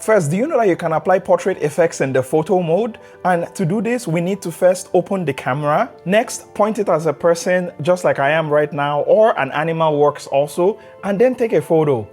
First, do you know that you can apply portrait effects in the photo mode? And to do this, we need to first open the camera. Next, point it as a person, just like I am right now, or an animal works also, and then take a photo.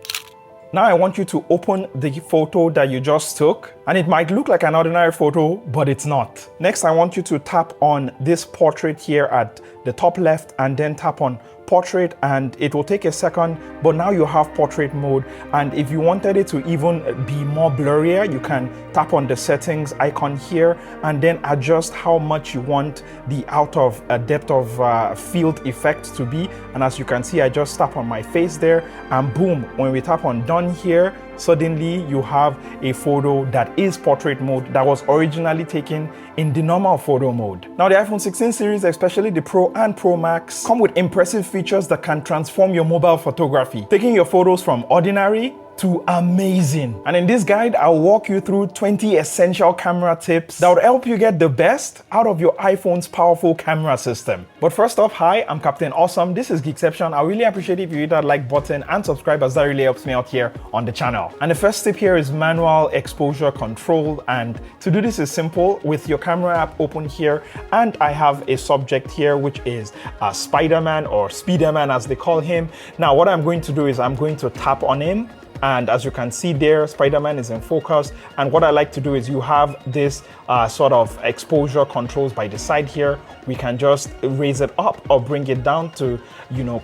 Now I want you to open the photo that you just took, and it might look like an ordinary photo, but it's not. Next, I want you to tap on this portrait here at the top left and then tap on portrait, and it will take a second, but now you have portrait mode. And if you wanted it to even be more blurrier, you can tap on the settings icon here and then adjust how much you want the out of depth of field effect to be. And as you can see, I just tap on my face there, and boom, when we tap on done here, suddenly you have a photo that is portrait mode that was originally taken in the normal photo mode. Now the iPhone 16 series, especially the Pro and Pro Max, come with impressive features that can transform your mobile photography, taking your photos from ordinary to amazing. And in this guide, I'll walk you through 20 essential camera tips that would help you get the best out of your iPhone's powerful camera system. But first off, hi, I'm Captain Awesome. This is Geekception. I really appreciate if you hit that like button and subscribe, as that really helps me out here on the channel. And the first tip here is manual exposure control. And to do this is simple. With your camera app open here, and I have a subject here, which is Spider-Man, or Speederman as they call him. Now what I'm going to do is I'm going to tap on him. And as you can see there, Spider-Man is in focus. And what I like to do is you have this sort of exposure controls by the side here. We can just raise it up or bring it down to,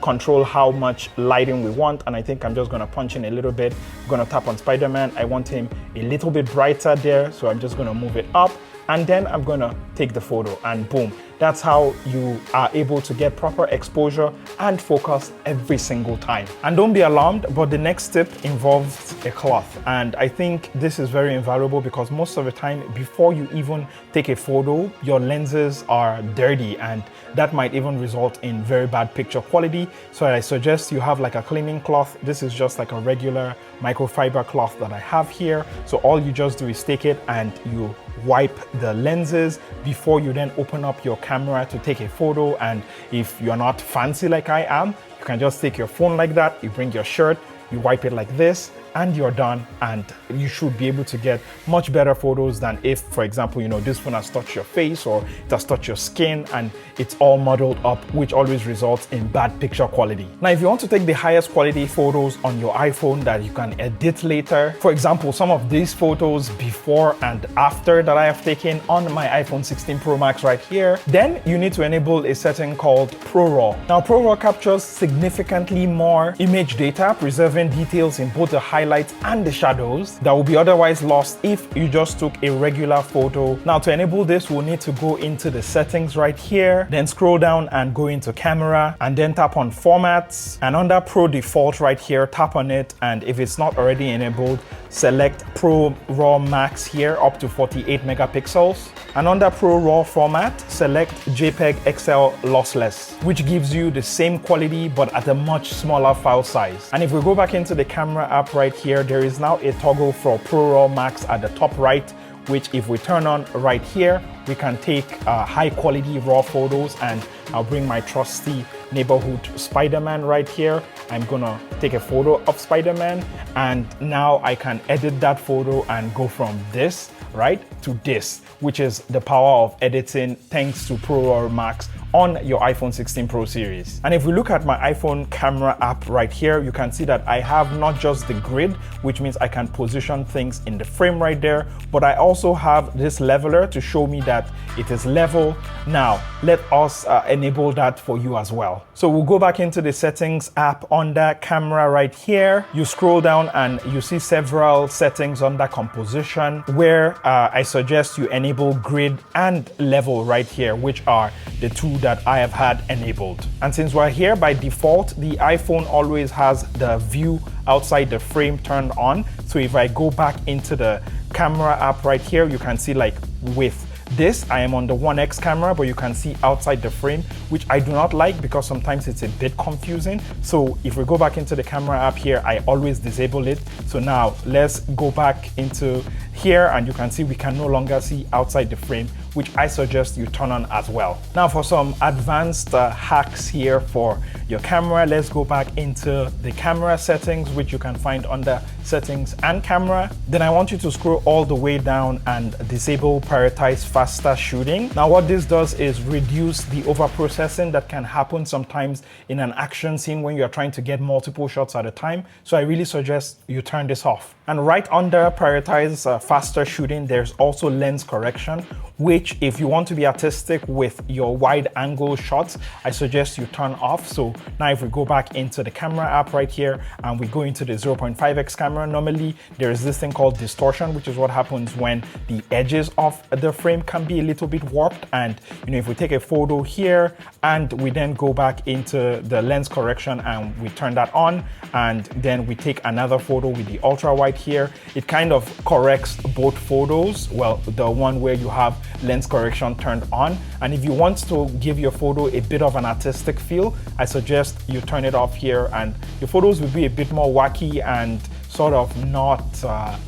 control how much lighting we want. And I think I'm just gonna punch in a little bit. I'm gonna tap on Spider-Man. I want him a little bit brighter there. So I'm just gonna move it up. And then I'm gonna take the photo, and boom. That's how you are able to get proper exposure and focus every single time. And don't be alarmed, but the next tip involves a cloth. And I think this is very invaluable because most of the time, before you even take a photo, your lenses are dirty, and that might even result in very bad picture quality. So I suggest you have like a cleaning cloth. This is just like a regular microfiber cloth that I have here. So all you just do is take it and you wipe the lenses before you then open up your camera to take a photo. And if you're not fancy like I am, you can just take your phone like that, you bring your shirt, you wipe it like this, and you're done, and you should be able to get much better photos than if, for example, this phone has touched your face or it has touched your skin and it's all muddled up, which always results in bad picture quality. Now, if you want to take the highest quality photos on your iPhone that you can edit later, for example, some of these photos before and after that I have taken on my iPhone 16 Pro Max right here, then you need to enable a setting called ProRAW. Now, ProRAW captures significantly more image data, preserving details in both the highlights and the shadows that will be otherwise lost if you just took a regular photo. Now, to enable this, we'll need to go into the settings right here, then scroll down and go into camera, and then tap on formats, and under Pro Default right here, tap on it, and if it's not already enabled, select ProRAW Max here up to 48 megapixels, and under ProRAW format, select JPEG XL Lossless, which gives you the same quality but at a much smaller file size. And if we go back into the camera app right here, there is now a toggle for ProRAW Max at the top right, which if we turn on right here, we can take high quality raw photos. And I'll bring my trusty neighborhood Spider-Man right here. I'm gonna take a photo of Spider-Man, and now I can edit that photo and go from this right to this, which is the power of editing thanks to ProRAW Max on your iPhone 16 Pro series. And if we look at my iPhone camera app right here, you can see that I have not just the grid, which means I can position things in the frame right there, but I also have this leveler to show me that it is level. Now, let us enable that for you as well. So we'll go back into the settings app under camera right here. You scroll down and you see several settings under composition, where I suggest you enable grid and level right here, which are the two that I have had enabled. And since we're here, by default, the iPhone always has the view outside the frame turned on. So if I go back into the camera app right here, you can see like with this, I am on the 1X camera, but you can see outside the frame, which I do not like because sometimes it's a bit confusing. So if we go back into the camera app here, I always disable it. So now let's go back into here, and you can see we can no longer see outside the frame, which I suggest you turn on as well. Now for some advanced hacks here for your camera, let's go back into the camera settings, which you can find under settings and camera. Then I want you to scroll all the way down and disable prioritize faster shooting. Now what this does is reduce the overprocessing that can happen sometimes in an action scene when you're trying to get multiple shots at a time. So I really suggest you turn this off. And right under prioritize faster shooting, there's also lens correction, which if you want to be artistic with your wide angle shots, I suggest you turn off. So now if we go back into the camera app right here and we go into the 0.5x camera, normally there is this thing called distortion, which is what happens when the edges of the frame can be a little bit warped. And if we take a photo here and we then go back into the lens correction and we turn that on, and then we take another photo with the ultra wide here, it kind of corrects both photos. Well, the one where you have lens correction turned on. And if you want to give your photo a bit of an artistic feel, I suggest you turn it off here, and your photos will be a bit more wacky and sort of not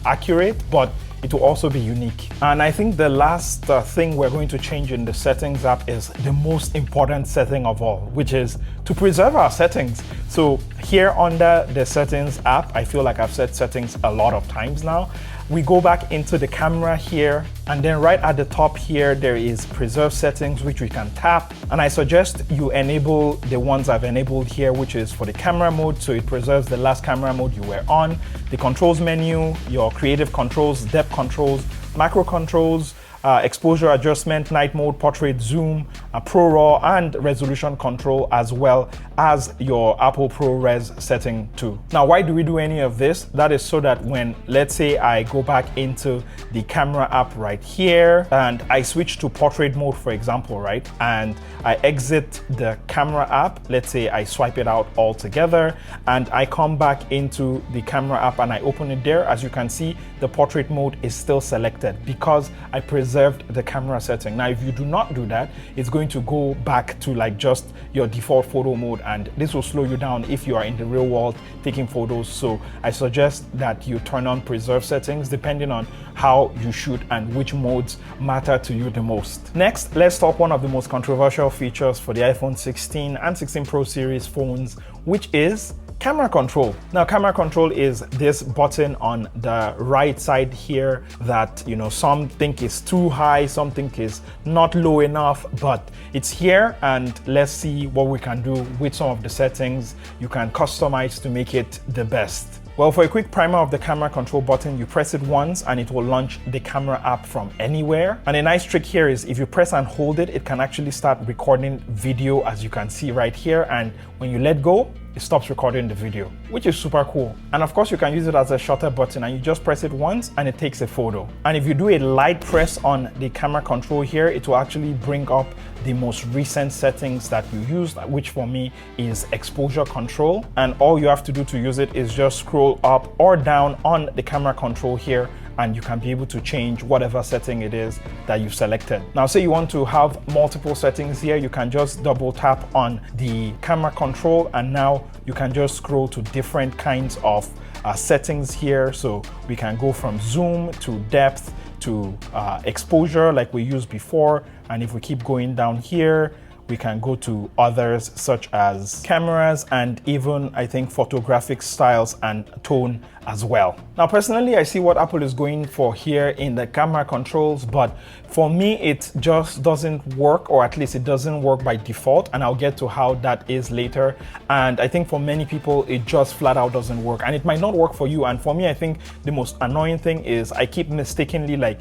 accurate, but it will also be unique. And I think the last thing we're going to change in the settings app is the most important setting of all, which is to preserve our settings. So here under the settings app, I feel like I've set settings a lot of times now. We go back into the camera here, and then right at the top here, there is preserve settings, which we can tap. And I suggest you enable the ones I've enabled here, which is for the camera mode. So it preserves the last camera mode you were on, the controls menu, your creative controls, depth controls, macro controls, exposure adjustment, night mode, portrait, zoom, ProRAW, and resolution control, as well as your Apple ProRes setting too. Now, why do we do any of this? That is so that when, let's say I go back into the camera app right here and I switch to portrait mode, for example, right? And I exit the camera app, let's say I swipe it out altogether, and I come back into the camera app and I open it there. As you can see, the portrait mode is still selected because I preserved the camera setting. Now, if you do not do that, it's going to go back to like just your default photo mode, and this will slow you down if you are in the real world taking photos. So I suggest that you turn on preserve settings depending on how you shoot and which modes matter to you the most. Next, let's talk one of the most controversial features for the iPhone 16 and 16 Pro series phones, which is camera control. Now, camera control is this button on the right side here that, some think is too high, some think is not low enough, but it's here, and let's see what we can do with some of the settings you can customize to make it the best. Well, for a quick primer of the camera control button, you press it once and it will launch the camera app from anywhere. And a nice trick here is if you press and hold it, it can actually start recording video, as you can see right here. And when you let go, it stops recording the video, which is super cool. And of course, you can use it as a shutter button, and you just press it once and it takes a photo. And if you do a light press on the camera control here, it will actually bring up the most recent settings that you used, which for me is exposure control. And all you have to do to use it is just scroll up or down on the camera control here, and you can be able to change whatever setting it is that you've selected. Now, say you want to have multiple settings here, you can just double tap on the camera control, and now you can just scroll to different kinds of settings here. So we can go from zoom to depth to exposure like we used before. And if we keep going down here, we can go to others such as cameras and even, I think, photographic styles and tone as well. Now, personally, I see what Apple is going for here in the camera controls, but for me, it just doesn't work, or at least it doesn't work by default, and I'll get to how that is later. And I think for many people, it just flat out doesn't work, and it might not work for you. And for me, I think the most annoying thing is I keep mistakenly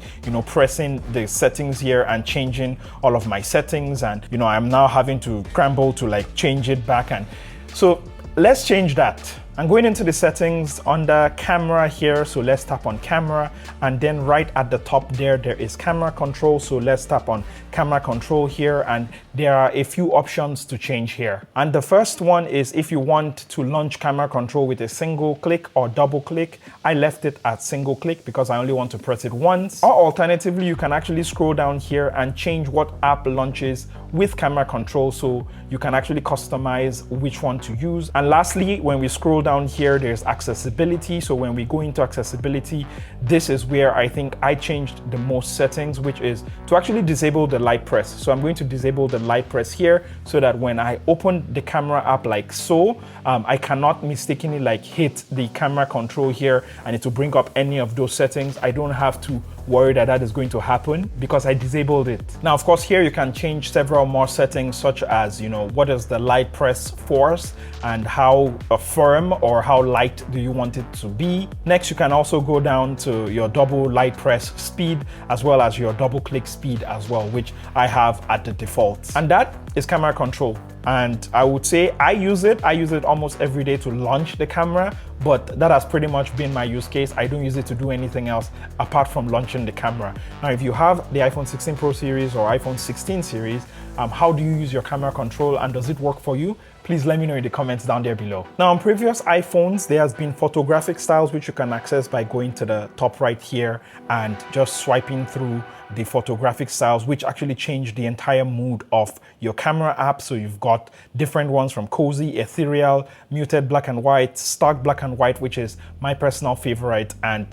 pressing the settings here and changing all of my settings, and I'm now having to scramble to change it back. And so let's change that. I'm going into the settings under camera here, so let's tap on camera, and then right at the top there is camera control, so let's tap on camera control here, and there are a few options to change here. And the first one is if you want to launch camera control with a single click or double click. I left it at single click because I only want to press it once. Or alternatively, you can actually scroll down here and change what app launches with camera control, so you can actually customize which one to use. And lastly, when we scroll down here, there's accessibility. So when we go into accessibility, this is where I think I changed the most settings, which is to actually disable the light press. So I'm going to disable the light press here so that when I open the camera app like so, I cannot mistakenly like hit the camera control here and it will bring up any of those settings. I don't have to worry that that is going to happen because I disabled it. Now, of course, here you can change several more settings, such as, what is the light press force and how firm or how light do you want it to be. Next, you can also go down to your double light press speed as well as your double click speed as well, which I have at the default. And that is camera control. And I would say I use it almost every day to launch the camera, but that has pretty much been my use case. I don't use it to do anything else apart from launching the camera. Now, if you have the iPhone 16 Pro series or iPhone 16 series, how do you use your camera control and does it work for you? Please let me know in the comments down there below. Now, on previous iPhones, there has been photographic styles, which you can access by going to the top right here and just swiping through the photographic styles, which actually change the entire mood of your camera app. So you've got different ones from cozy, ethereal, muted black and white, stark black and white, which is my personal favorite. And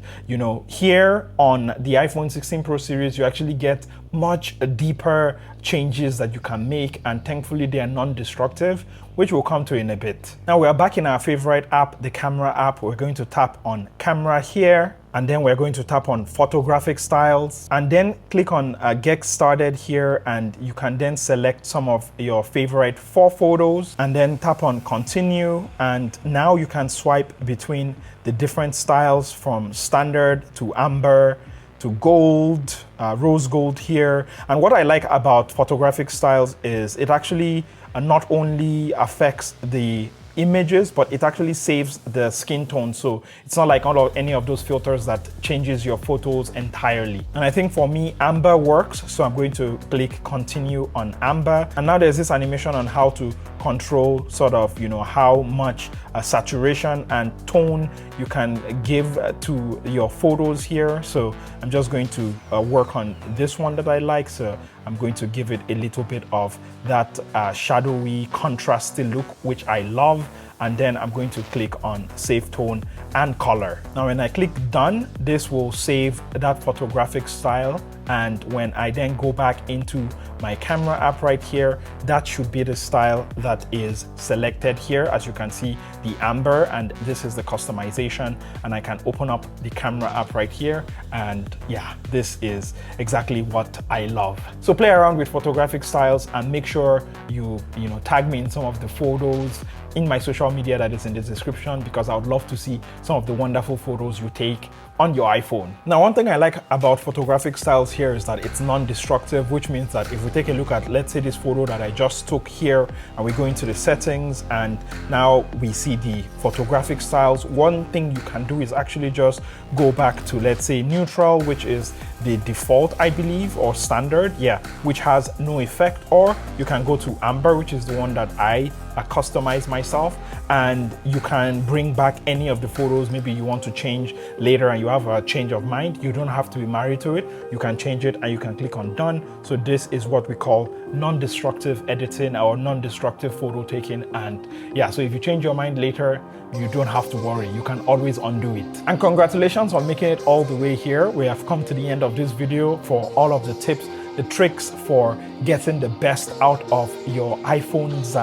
here on the iPhone 16 Pro series, you actually get much deeper changes that you can make, and thankfully they are non-destructive, which we'll come to in a bit. Now we are back in our favorite app, the camera app. We're going to tap on camera here, and then we're going to tap on photographic styles, and then click on get started here, and you can then select some of your favorite 4 photos and then tap on continue. And now you can swipe between the different styles from standard to amber to gold, rose gold here. And what I like about photographic styles is it actually not only affects the images, but it actually saves the skin tone. So it's not like any of those filters that changes your photos entirely. And I think for me, amber works. So I'm going to click continue on amber. And now there's this animation on how to control sort of, how much saturation and tone you can give to your photos here. So I'm just going to work on this one that I like. So I'm going to give it a little bit of that shadowy, contrasty look, which I love. And then I'm going to click on save tone and color. Now, when I click done, this will save that photographic style. And when I then go back into my camera app right here, that should be the style that is selected here. As you can see, the amber, and this is the customization. And I can open up the camera app right here. And yeah, this is exactly what I love. So play around with photographic styles and make sure you tag me in some of the photos in my social media that is in the description, because I would love to see some of the wonderful photos you take on your iPhone. Now, one thing I like about photographic styles here is that it's non-destructive, which means that if we take a look at, let's say, this photo that I just took here, and we go into the settings, and now we see the photographic styles, one thing you can do is actually just go back to, let's say, neutral, which is the default, I believe, or standard, yeah, which has no effect, or you can go to amber, which is the one that I customize myself, and you can bring back any of the photos maybe you want to change later and you have a change of mind. You don't have to be married to it. You can change it and you can click on done. So this is what we call non-destructive editing or non-destructive photo taking. And yeah, so if you change your mind later, you don't have to worry. You can always undo it. And congratulations on making it all the way here. We have come to the end of this video. For all of the tips, the tricks for getting the best out of your iPhone's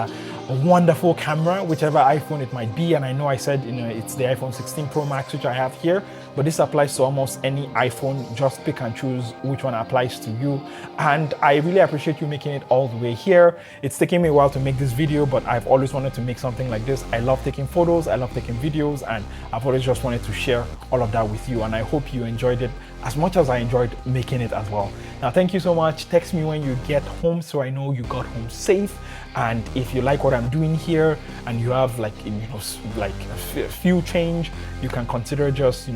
wonderful camera, whichever iPhone it might be. And I know I said it's the iPhone 16 Pro Max, which I have here, but this applies to almost any iPhone. Just pick and choose which one applies to you. And I really appreciate you making it all the way here. It's taken me a while to make this video, but I've always wanted to make something like this. I love taking photos, I love taking videos, and I've always just wanted to share all of that with you. And I hope you enjoyed it as much as I enjoyed making it as well. Now, thank you so much. Text me when you get home so I know you got home safe. And if you like what I'm doing here and you have like a few change, you can consider just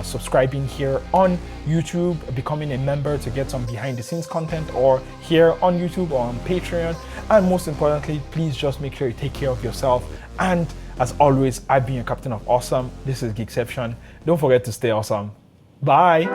subscribing here on YouTube, becoming a member to get some behind the scenes content, or here on YouTube or on Patreon. And most importantly, please just make sure you take care of yourself. And as always, I've been your captain of awesome. This is Geekception. Don't forget to stay awesome. Bye.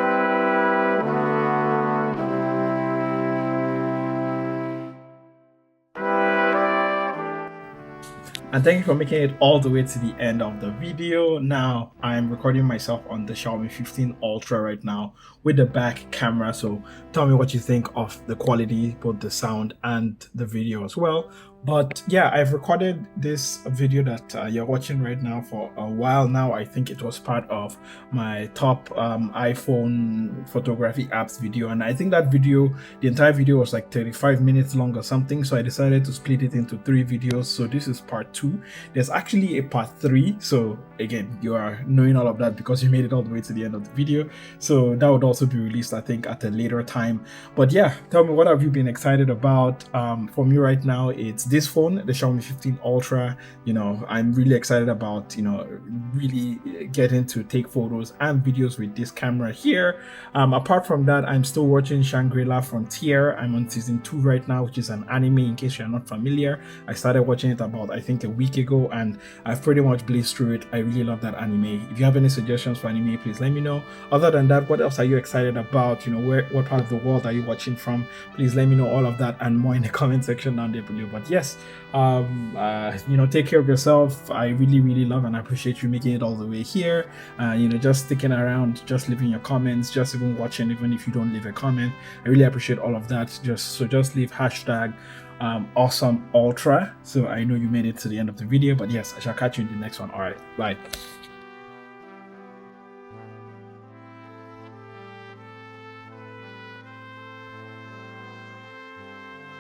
And thank you for making it all the way to the end of the video. Now I'm recording myself on the Xiaomi 15 Ultra right now with the back camera, so tell me what you think of the quality, both the sound and the video as well. But yeah, I've recorded this video that you're watching right now for a while now. I think it was part of my top iPhone photography apps video, and I think that video, the entire video was like 35 minutes long or something, so I decided to split it into 3 videos. So this is part 2. There's actually a part 3, so again, you are knowing all of that because you made it all the way to the end of the video, so that would also be released, I think, at a later time. But yeah, tell me, what have you been excited about? For me right now, it's this phone, the Xiaomi 15 Ultra. You know, I'm really excited about, you know, really getting to take photos and videos with this camera here. Apart from that, I'm still watching Shangri-La Frontier. I'm on season 2 right now, which is an anime, in case you're not familiar. I started watching it about, I think, a week ago, and I've pretty much blazed through it. I really love that anime. If you have any suggestions for anime, please let me know. Other than that, what else are you excited about? You know, what part of the world are you watching from? Please let me know all of that and more in the comment section down there below. But yes, you know, take care of yourself. I really love and appreciate you making it all the way here. You know, just sticking around, just leaving your comments, just even watching, even if you don't leave a comment. I really appreciate all of that. Just leave hashtag awesome ultra, so I know you made it to the end of the video. But yes, I shall catch you in the next one. All right, bye.